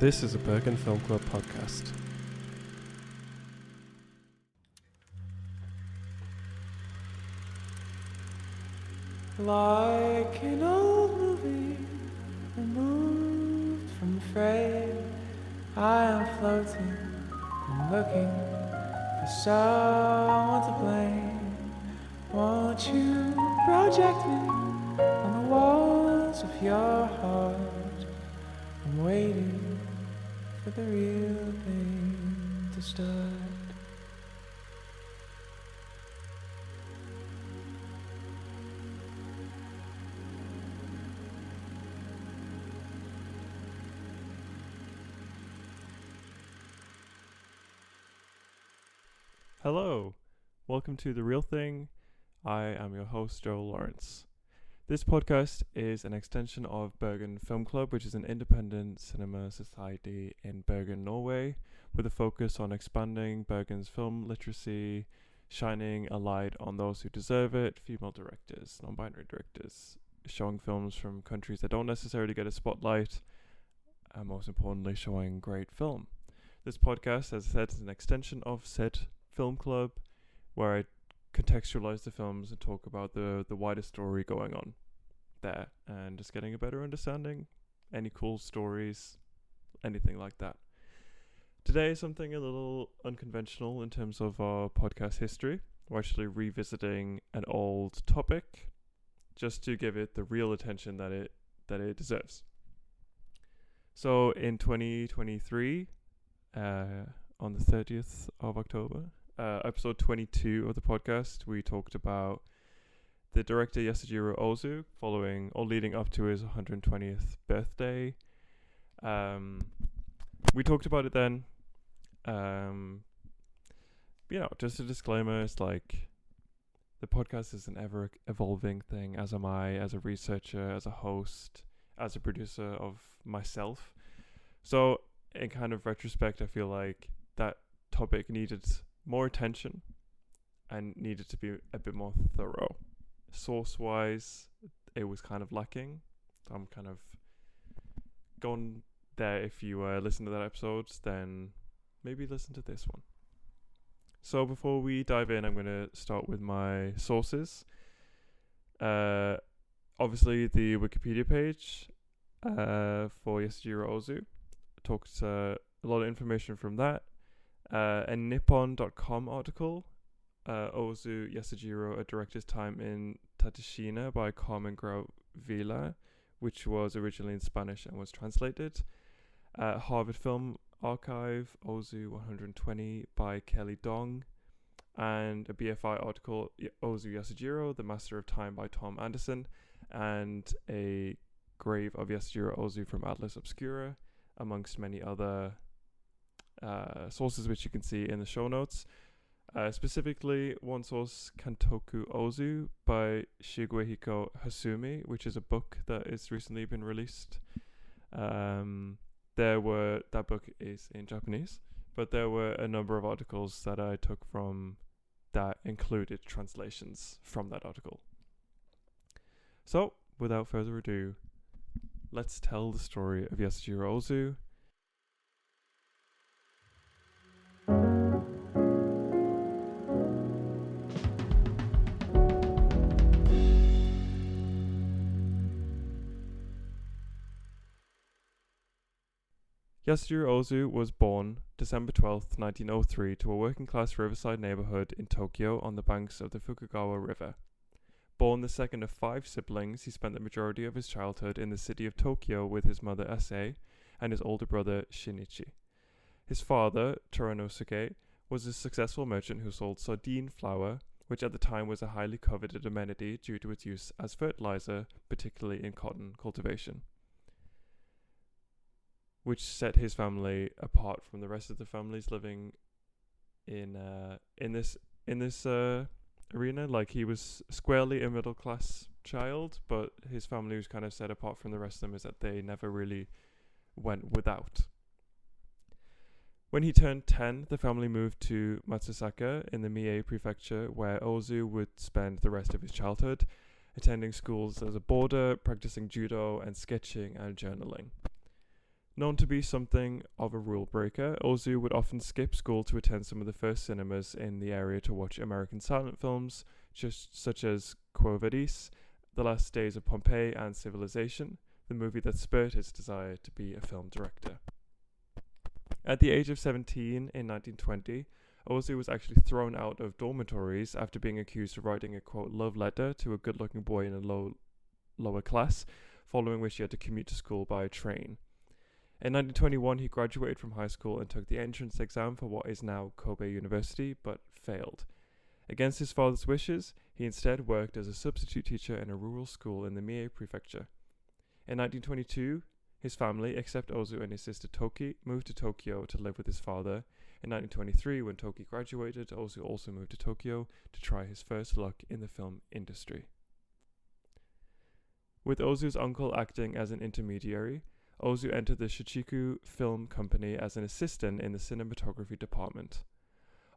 This is a Bergen Film Club podcast. Like an old movie removed from the frame, I am floating and looking for someone to blame. Won't you project me on the walls of your heart? I'm waiting for the real thing to start. Hello, welcome to The Real Thing. I am your host, Joel Lawrence. This podcast is an extension of Bergen Film Club, which is an independent cinema society in Bergen, Norway, with a focus on expanding Bergen's film literacy, shining a light on those who deserve it, female directors, non-binary directors, showing films from countries that don't necessarily get a spotlight, and most importantly, showing great film. This podcast, as I said, is an extension of said film club, where I contextualize the films and talk about the wider story going on there, and just getting a better understanding, any cool stories, anything like that. Today is something a little unconventional in terms of our podcast history. We're actually revisiting an old topic just to give it the real attention that it deserves. So in 2023, on the 30th of October, episode 22 of the podcast, we talked about the director Yasujirō Ozu following or leading up to his 120th birthday. We talked about it then. Just a disclaimer, it's like the podcast is an ever evolving thing, as am I, as a researcher, as a host, as a producer of myself. So in kind of retrospect, I feel like that topic needed more attention and needed to be a bit more thorough. Source-wise, it was kind of lacking. I'm kind of going there. If you listen to that episode, then maybe listen to this one. So before we dive in, I'm going to start with my sources. Obviously, the Wikipedia page for Yasujirō Ozu talks a lot of information from that. A Nippon.com article, Ozu Yasujiro, A Director's Time in Tateshina by Carmen Grau, which was originally in Spanish and was translated. Harvard Film Archive, Ozu 120 by Kelley Dong. And a BFI article, Ozu Yasujiro, The Master of Time by Thom Anderson. And a Grave of Yasujirō Ozu from Atlas Obscura, amongst many other sources which you can see in the show notes. Specifically, one source, Kantoku Ozu by Shiguehiko Hasumi, which is a book that has recently been released. That book is in Japanese, but there were a number of articles that I took from that included translations from that article. So, without further ado, let's tell the story of Yasujirō Ozu. Yasujirō Ozu was born December 12th, 1903 to a working-class riverside neighborhood in Tokyo on the banks of the Fujiwara River. Born the second of 5 siblings, he spent the majority of his childhood in the city of Tokyo with his mother Ase and his older brother Shinichi. His father, Toranosuke, was a successful merchant who sold sardine flour, which at the time was a highly coveted amenity due to its use as fertilizer, particularly in cotton cultivation, which set his family apart from the rest of the families living in this arena. Like, he was squarely a middle class child, but his family was kind of set apart from the rest of them is that they never really went without. When he turned 10, the family moved to Matsusaka in the Mie prefecture, where Ozu would spend the rest of his childhood, attending schools as a boarder, practicing judo and sketching and journaling. Known to be something of a rule breaker, Ozu would often skip school to attend some of the first cinemas in the area to watch American silent films, such as Quo Vadis, The Last Days of Pompeii, and Civilization, the movie that spurred his desire to be a film director. At the age of 17 in 1920, Ozu was actually thrown out of dormitories after being accused of writing a, quote, love letter to a good-looking boy in a lower class, following which he had to commute to school by train. In 1921, he graduated from high school and took the entrance exam for what is now Kobe University, but failed. Against his father's wishes, he instead worked as a substitute teacher in a rural school in the Mie Prefecture. In 1922, his family, except Ozu and his sister Toki, moved to Tokyo to live with his father. In 1923, when Toki graduated, Ozu also moved to Tokyo to try his first luck in the film industry. With Ozu's uncle acting as an intermediary, Ozu entered the Shichiku Film Company as an assistant in the cinematography department.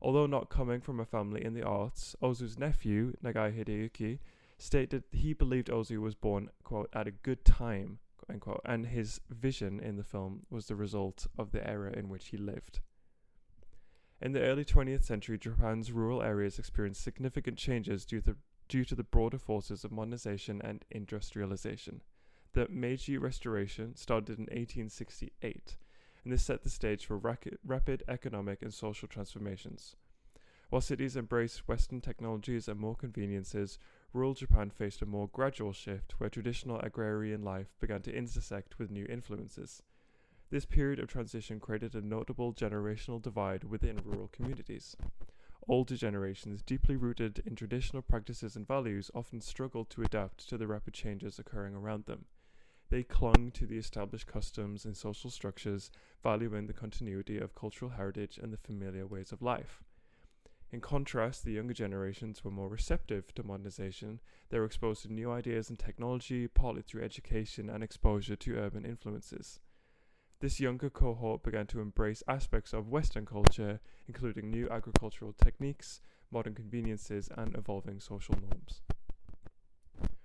Although not coming from a family in the arts, Ozu's nephew, Nagai Hideyuki, stated he believed Ozu was born, quote, at a good time, unquote, and his vision in the film was the result of the era in which he lived. In the early 20th century, Japan's rural areas experienced significant changes due to the broader forces of modernization and industrialization. The Meiji Restoration started in 1868, and this set the stage for rapid economic and social transformations. While cities embraced Western technologies and more conveniences, rural Japan faced a more gradual shift where traditional agrarian life began to intersect with new influences. This period of transition created a notable generational divide within rural communities. Older generations, deeply rooted in traditional practices and values, often struggled to adapt to the rapid changes occurring around them. They clung to the established customs and social structures, valuing the continuity of cultural heritage and the familiar ways of life. In contrast, the younger generations were more receptive to modernization. They were exposed to new ideas and technology, partly through education and exposure to urban influences. This younger cohort began to embrace aspects of Western culture, including new agricultural techniques, modern conveniences, and evolving social norms.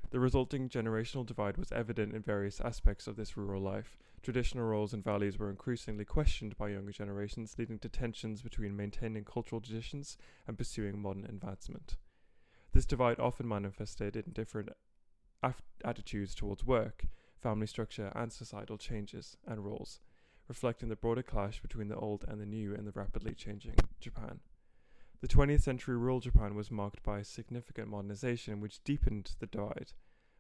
The resulting generational divide was evident in various aspects of this rural life. Traditional roles and values were increasingly questioned by younger generations, leading to tensions between maintaining cultural traditions and pursuing modern advancement. This divide often manifested in different attitudes towards work, family structure, and societal changes and roles, reflecting the broader clash between the old and the new in the rapidly changing Japan. The 20th century rural Japan was marked by significant modernization, which deepened the divide,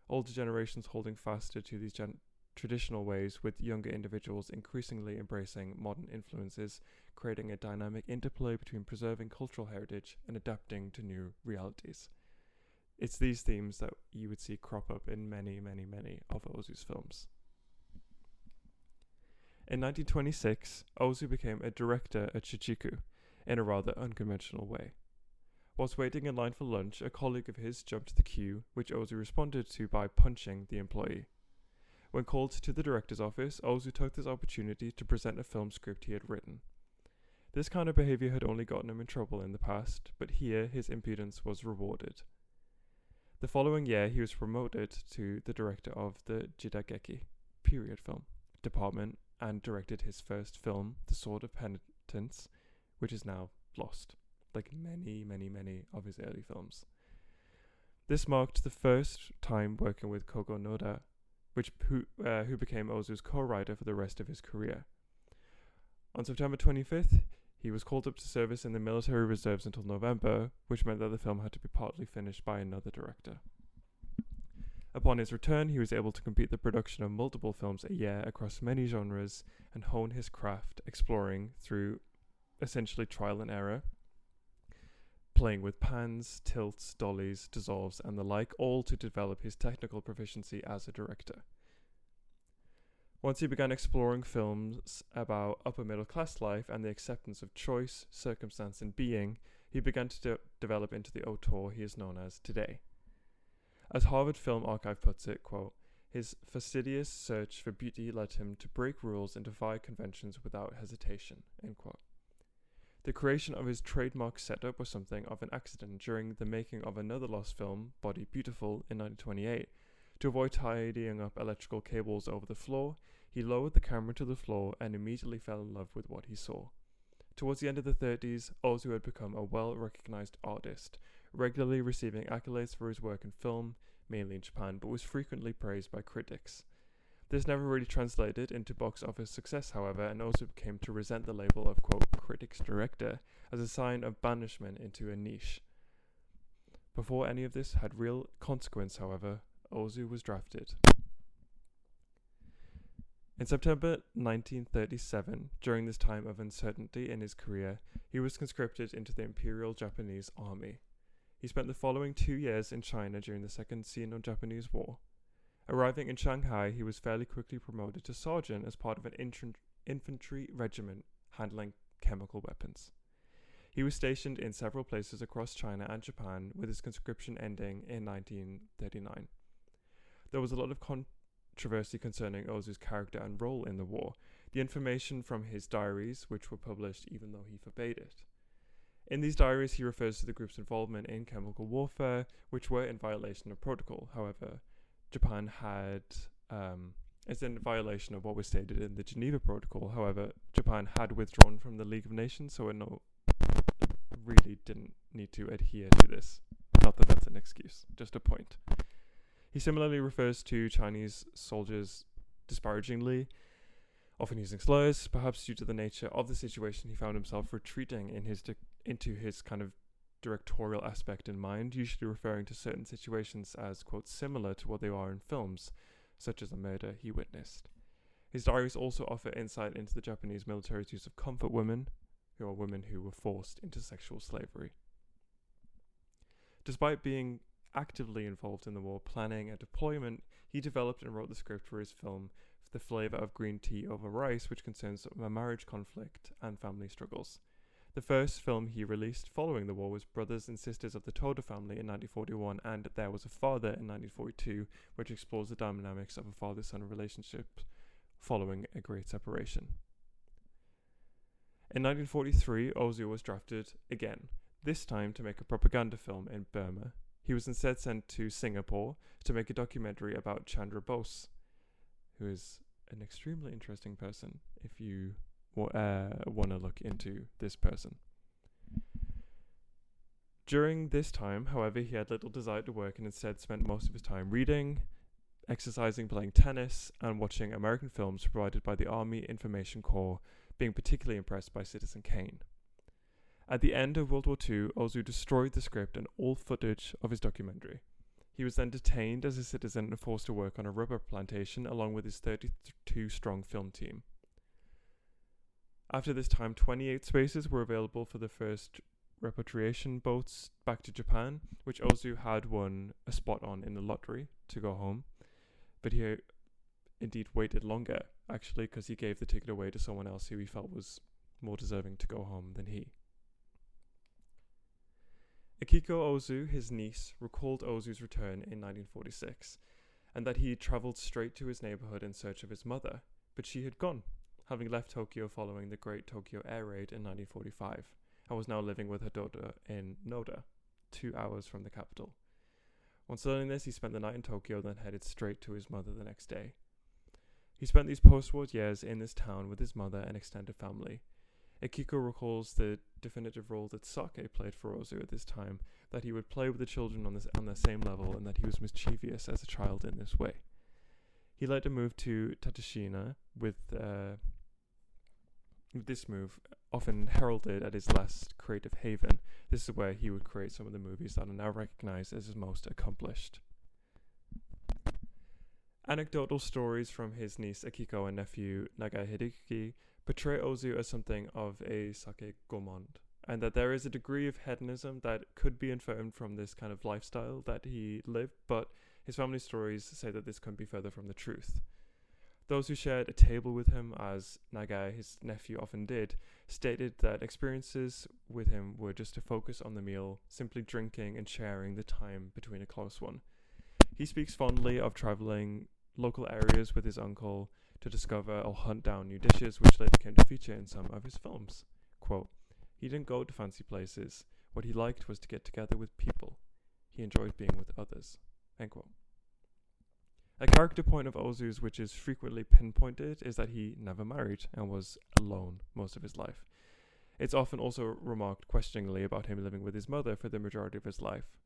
older generations holding faster to these traditional ways, with younger individuals increasingly embracing modern influences, creating a dynamic interplay between preserving cultural heritage and adapting to new realities. It's these themes that you would see crop up in many, many, many of Ozu's films. In 1926, Ozu became a director at Shichiku, in a rather unconventional way. Whilst waiting in line for lunch, a colleague of his jumped the queue, which Ozu responded to by punching the employee. When called to the director's office, Ozu took this opportunity to present a film script he had written. This kind of behavior had only gotten him in trouble in the past, but here his impudence was rewarded. The following year, he was promoted to the director of the Jidageki period film department and directed his first film, The Sword of Penitence, which is now lost, like many, many, many of his early films. This marked the first time working with Kogo Noda, who became Ozu's co-writer for the rest of his career. On September 25th, he was called up to service in the military reserves until November, which meant that the film had to be partly finished by another director. Upon his return, he was able to complete the production of multiple films a year across many genres and hone his craft, exploring through essentially trial and error, playing with pans, tilts, dollies, dissolves, and the like, all to develop his technical proficiency as a director. Once he began exploring films about upper middle class life and the acceptance of choice, circumstance, and being, he began to develop into the auteur he is known as today. As Harvard Film Archive puts it, quote, his fastidious search for beauty led him to break rules and defy conventions without hesitation, end quote. The creation of his trademark setup was something of an accident during the making of another lost film, Body Beautiful, in 1928. To avoid tidying up electrical cables over the floor, He lowered the camera to the floor and immediately fell in love with what he saw. Towards the end of the 30s, Ozu had become a well-recognized artist, regularly receiving accolades for his work in film, mainly in Japan, but was frequently praised by critics. This never really translated into box office success, however, and Ozu came to resent the label of, quote, critic's director as a sign of banishment into a niche. Before any of this had real consequence, however, Ozu was drafted. In September 1937, during this time of uncertainty in his career, he was conscripted into the Imperial Japanese Army. He spent the following 2 years in China during the Second Sino-Japanese War. Arriving in Shanghai, he was fairly quickly promoted to sergeant as part of an infantry regiment handling chemical weapons. He was stationed in several places across China and Japan, with his conscription ending in 1939. There was a lot of controversy concerning Ozu's character and role in the war, the information from his diaries, which were published even though he forbade it. In these diaries, he refers to the group's involvement in chemical warfare, which were in violation of protocol. However, Japan is in violation of what was stated in the Geneva Protocol. However, Japan had withdrawn from the League of Nations, so it really didn't need to adhere to this. Not that that's an excuse, just a point. He similarly refers to Chinese soldiers disparagingly, often using slurs, perhaps due to the nature of the situation. He found himself retreating into his kind of directorial aspect in mind, usually referring to certain situations as, quote, similar to what they are in films, such as a murder he witnessed. His diaries also offer insight into the Japanese military's use of comfort women, who are women who were forced into sexual slavery. Despite being actively involved in the war, planning and deployment, he developed and wrote the script for his film The Flavor of Green Tea Over Rice, which concerns a marriage conflict and family struggles. The first film he released following the war was Brothers and Sisters of the Toda Family in 1941 and There Was a Father in 1942, which explores the dynamics of a father-son relationship following a great separation. In 1943, Ozu was drafted again, this time to make a propaganda film in Burma. He was instead sent to Singapore to make a documentary about Chandra Bose, who is an extremely interesting person if you want to look into this person. During this time, however, he had little desire to work and instead spent most of his time reading, exercising, playing tennis, and watching American films provided by the Army Information Corps, being particularly impressed by Citizen Kane. At the end of World War II, Ozu destroyed the script and all footage of his documentary. He was then detained as a citizen and forced to work on a rubber plantation along with his 32-strong film team. After this time, 28 spaces were available for the first repatriation boats back to Japan, which Ozu had won a spot on in the lottery to go home. But he indeed waited longer, actually, because he gave the ticket away to someone else who he felt was more deserving to go home than he. Akiko Ozu, his niece, recalled Ozu's return in 1946, and that he travelled straight to his neighbourhood in search of his mother, but she had gone, having left Tokyo following the Great Tokyo Air Raid in 1945, and was now living with her daughter in Noda, 2 hours from the capital. Once learning this, he spent the night in Tokyo, then headed straight to his mother the next day. He spent these post-war years in this town with his mother and extended family. Akiko recalls the definitive role that sake played for Ozu at this time, that he would play with the children on the same level, and that he was mischievous as a child in this way. He later moved to Tateshina, with this move often heralded at his last creative haven. This is where he would create some of the movies that are now recognized as his most accomplished. Anecdotal stories from his niece Akiko and nephew Nagai Hideki portray Ozu as something of a sake gourmand, and that there is a degree of hedonism that could be inferred from this kind of lifestyle that he lived, but his family stories say that this couldn't be further from the truth. Those who shared a table with him, as Nagai, his nephew, often did, stated that experiences with him were just to focus on the meal, simply drinking and sharing the time between a close one. He speaks fondly of travelling local areas with his uncle to discover or hunt down new dishes, which later came to feature in some of his films. Quote, "He didn't go to fancy places. What he liked was to get together with people. He enjoyed being with others." End quote. A character point of Ozu's, which is frequently pinpointed, is that he never married and was alone most of his life. It's often also remarked questioningly about him living with his mother for the majority of his life.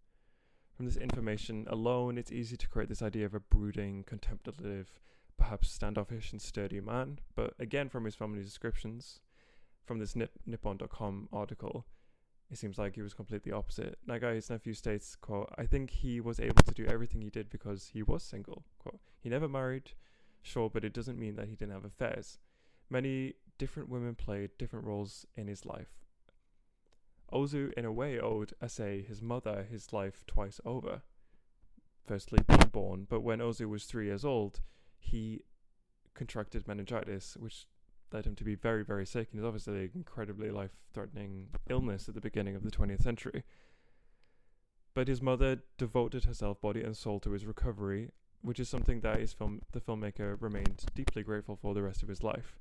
From this information alone, it's easy to create this idea of a brooding, contemplative, perhaps standoffish and sturdy man, but again from his family descriptions, from this Nippon.com article, it seems like he was completely opposite. Nagai, his nephew, states, quote, "I think he was able to do everything he did because he was single." Quote, "He never married, sure, but it doesn't mean that he didn't have affairs. Many different women played different roles in his life." Ozu, in a way, owed, his mother his life twice over. Firstly, being born, but when Ozu was 3 years old, he contracted meningitis, which led him to be very, very sick, and is obviously an incredibly life-threatening illness at the beginning of the 20th century. But his mother devoted herself body and soul to his recovery, which is something that the filmmaker remained deeply grateful for the rest of his life.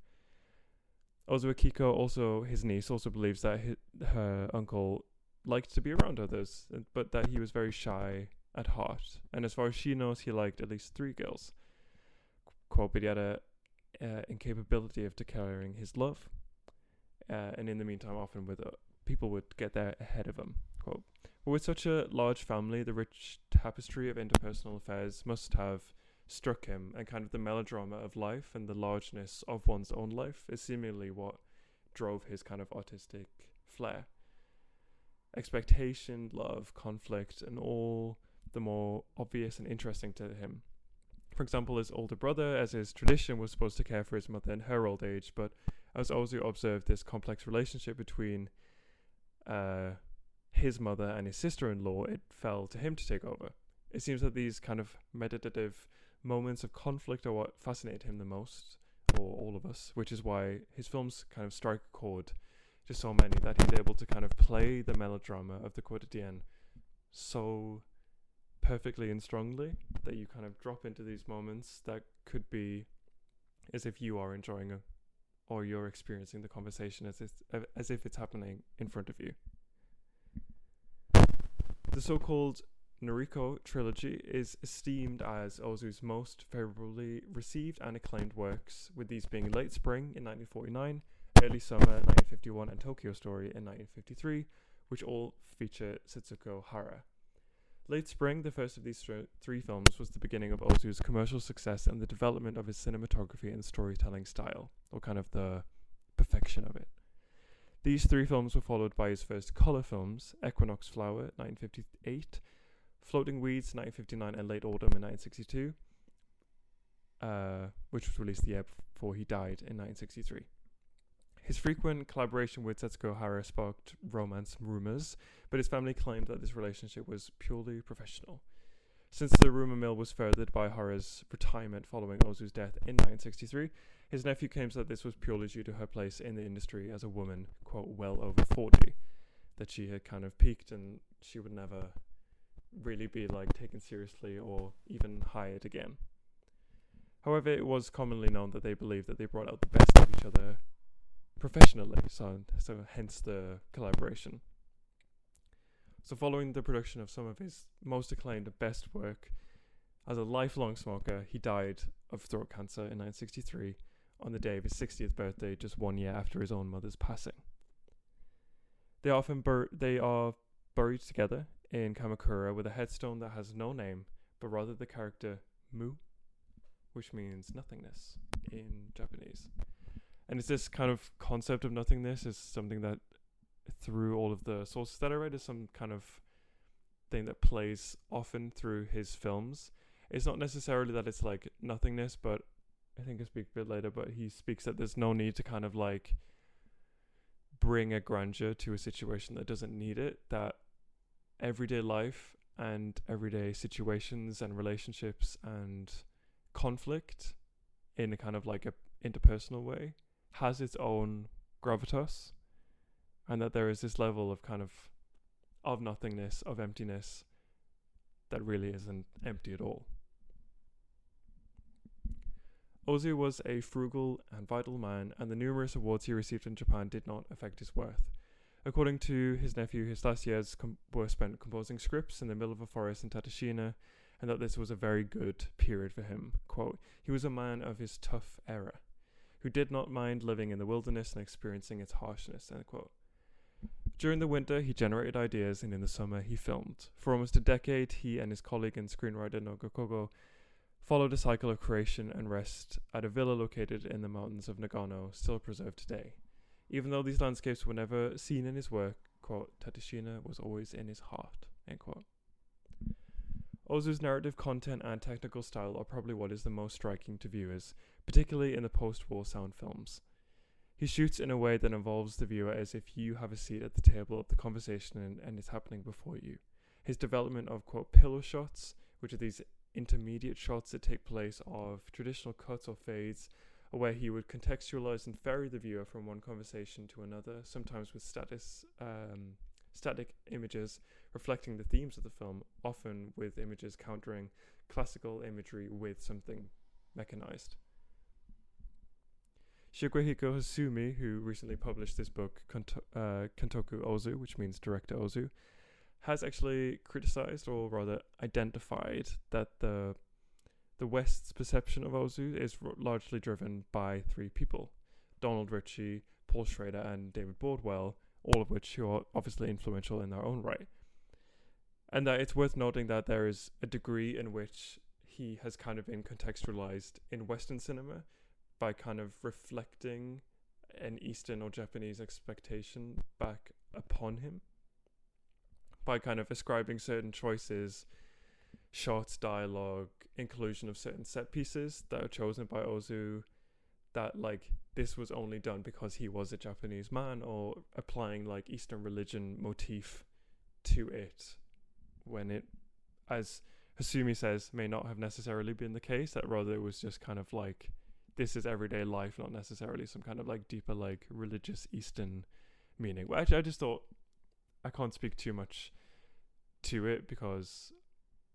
Ozu Akiko, his niece, also believes that her uncle liked to be around others, but that he was very shy at heart. And as far as she knows, he liked at least 3 girls. Quote, "But he had a incapability of declaring his love, and in the meantime, often people would get there ahead of him." Quote, "But with such a large family, the rich tapestry of interpersonal affairs must have struck him, and kind of the melodrama of life and the largeness of one's own life is seemingly what drove his kind of artistic flair. Expectation, love, conflict, and all the more obvious and interesting to him. For example, his older brother, as his tradition, was supposed to care for his mother in her old age, but as Ozu observed this complex relationship between his mother and his sister-in-law, it fell to him to take over. It seems that these kind of meditative moments of conflict are what fascinate him the most, or all of us, which is why his films kind of strike a chord to so many, that he's able to kind of play the melodrama of the quotidien so perfectly and strongly that you kind of drop into these moments that could be as if you are enjoying or you're experiencing the conversation as if it's happening in front of you. The so-called Noriko trilogy is esteemed as Ozu's most favorably received and acclaimed works, with these being Late Spring in 1949, Early Summer 1951, and Tokyo Story in 1953, which all feature Setsuko Hara. Late Spring, the first of these 3 films, was the beginning of Ozu's commercial success and the development of his cinematography and storytelling style, or kind of the perfection of it. These 3 films were followed by his first color films, Equinox Flower 1958, Floating Weeds 1959, and Late Autumn in 1962, which was released the year before he died in 1963. His frequent collaboration with Setsuko Hara sparked romance rumors, but his family claimed that this relationship was purely professional. Since the rumor mill was furthered by Hara's retirement following Ozu's death in 1963, his nephew claims that this was purely due to her place in the industry as a woman, quote, well over 40, that she had kind of peaked and she would never really be like taken seriously or even hired again. However, it was commonly known that they believed that they brought out the best of each other professionally, so hence the collaboration. So following the production of some of his most acclaimed and best work, as a lifelong smoker, he died of throat cancer in 1963 on the day of his 60th birthday, just 1 year after his own mother's passing. They are buried together in Kamakura with a headstone that has no name, but rather the character Mu, which means nothingness in Japanese. And it's this kind of concept of nothingness is something that, through all of the sources that I read, is some kind of thing that plays often through his films. It's not necessarily that it's like nothingness, but I think I'll speak a bit later, but he speaks that there's no need to kind of like bring a grandeur to a situation that doesn't need it, that everyday life and everyday situations and relationships and conflict in a kind of like a interpersonal way has its own gravitas, and that there is this level of kind of nothingness, of emptiness, that really isn't empty at all. Ozu was a frugal and vital man, and the numerous awards he received in Japan did not affect his worth. According to his nephew, his last years were spent composing scripts in the middle of a forest in Tateshina, and that this was a very good period for him. Quote, he was a man of his tough era, who did not mind living in the wilderness and experiencing its harshness, end quote. During the winter, he generated ideas, and in the summer, he filmed. For almost a decade, he and his colleague and screenwriter Nobukogo followed a cycle of creation and rest at a villa located in the mountains of Nagano, still preserved today. Even though these landscapes were never seen in his work, quote, Tateshina was always in his heart, end quote. Ozu's narrative content and technical style are probably what is the most striking to viewers, particularly in the post-war sound films. He shoots in a way that involves the viewer as if you have a seat at the table of the conversation and it's happening before you. His development of, quote, pillow shots, which are these intermediate shots that take place of traditional cuts or fades, where he would contextualize and ferry the viewer from one conversation to another, sometimes with static images reflecting the themes of the film, often with images countering classical imagery with something mechanized. Shiguehiko Hasumi, who recently published this book, Kantoku Ozu, which means Director Ozu, has actually criticized, or rather identified, that the West's perception of Ozu is largely driven by three people: Donald Ritchie, Paul Schrader, and David Bordwell, all of which who are obviously influential in their own right. And that it's worth noting that there is a degree in which he has kind of been contextualized in Western cinema by kind of reflecting an Eastern or Japanese expectation back upon him, by kind of ascribing certain choices, shots, dialogue, inclusion of certain set pieces that are chosen by Ozu, that like this was only done because he was a Japanese man, or applying like Eastern religion motif to it, when it, as Hasumi says, may not have necessarily been the case, that rather it was just kind of like, this is everyday life, not necessarily some kind of like deeper like religious Eastern meaning. Well, actually, I just thought, I can't speak too much to it because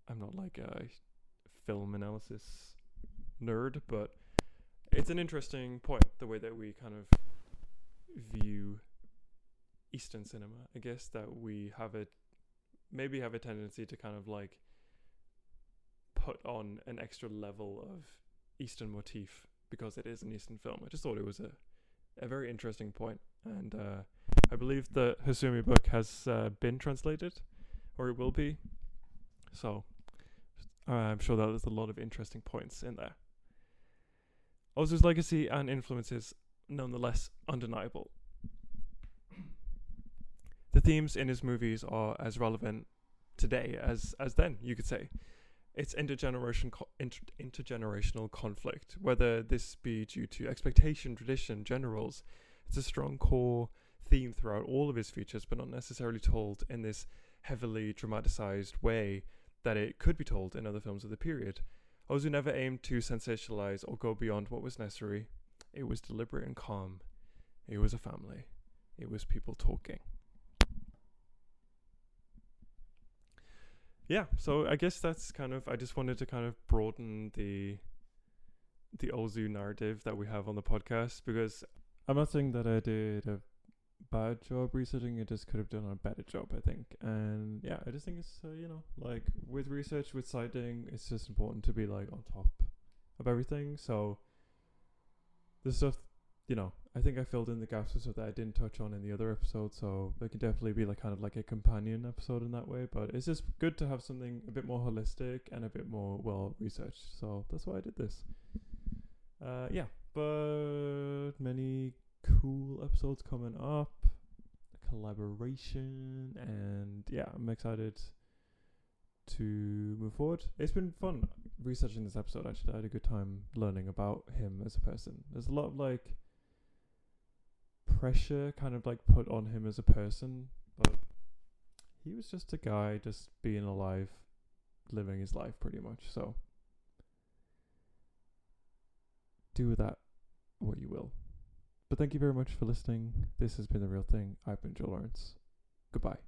I'm not like a film analysis nerd, but it's an interesting point, the way that we kind of view Eastern cinema. I guess that we have maybe have a tendency to kind of like put on an extra level of Eastern motif because it is an Eastern film. I just thought it was a very interesting point, and I believe the Hasumi book has been translated, or it will be, so I'm sure that there's a lot of interesting points in there. Ozu's legacy and influences nonetheless undeniable. The themes in his movies are as relevant today as then, you could say. It's intergenerational conflict, whether this be due to expectation, tradition, gender roles. It's a strong core theme throughout all of his features, but not necessarily told in this heavily dramatized way that it could be told in other films of the period. Ozu never aimed to sensationalize or go beyond what was necessary. It was deliberate and calm. It was a family. It was people talking. Yeah, so I guess that's kind of, I just wanted to kind of broaden the Ozu narrative that we have on the podcast, because I'm not saying that I did a bad job researching, I just could have done a better job, I think. And yeah, I just think it's, like with research, with citing, it's just important to be like on top of everything. So the stuff, I think I filled in the gaps with stuff that I didn't touch on in the other episode, so it could definitely be like kind of like a companion episode in that way. But it's just good to have something a bit more holistic and a bit more well researched, so that's why I did this. Yeah, but many cool episodes coming up, collaboration, and yeah, I'm excited to move forward. It's been fun researching this episode. Actually, I had a good time learning about him as a person. There's a lot of like pressure kind of like put on him as a person, but he was just a guy just being alive, living his life pretty much. So do with that what you will. But thank you very much for listening. This has been The Real Thing. I've been Joe Lawrence. Goodbye.